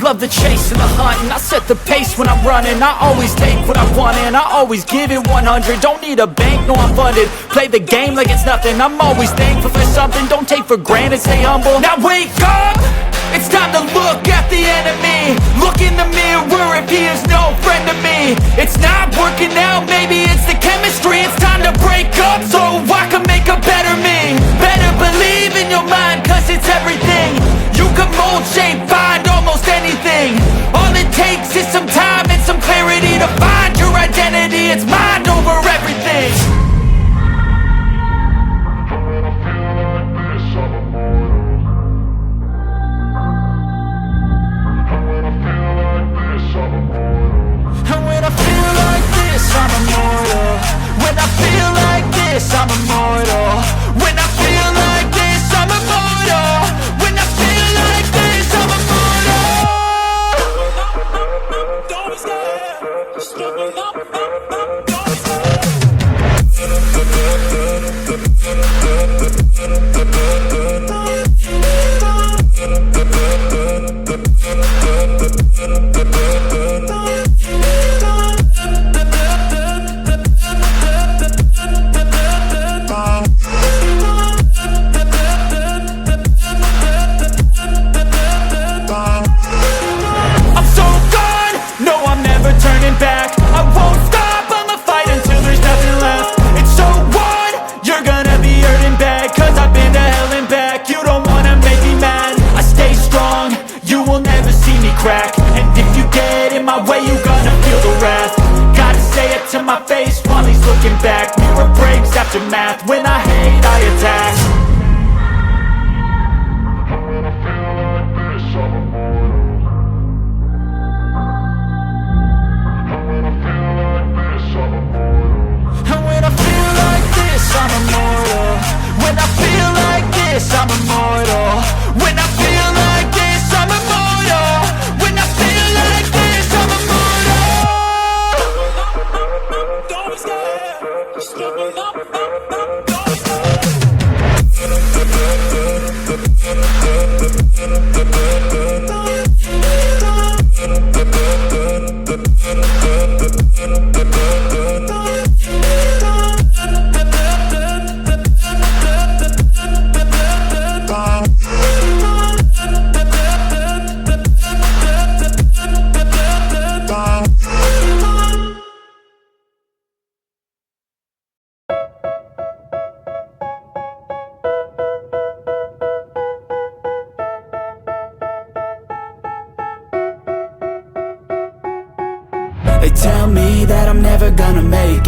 love the chase and the hunt, and I set the pace when I'm running. I always take what I want and I always give it 100. Don't need a bank, no I'm funded. Play the game like it's nothing. I'm always thankful for something. Don't take for granted, stay humble. Now wake up! It's time to look at the enemy. Look in the mirror if he is no friend to me. It's not working out, maybe it's the chemistry. It's time to break up so I can make a better me. Better believe in your mind, cause it's everything. You can mold, shape, find almost anything. All it takes is some time and some clarity to find your identity. It's mind over everything. I'm immortal. When I feel like this, I'm immortal. When I feel like this, I'm immortal. When I feel like this, I'm immortal. Don't be scared. Just give me up. Don't be scared. And if you get in my way, you gonna feel the wrath. Gotta say it to my face while he's looking back. Mirror breaks after math. When I hate, I attack. When I feel like this, I'm immortal. When I feel like this, I'm immortal. And when I feel like this, I'm immortal. When I feel like this, I'm immortal. When I feel like this, I'm immortal. When I feel like this, I'm immortal. Don't be scared. Just give me up. Don't be scared. They tell me that I'm never gonna make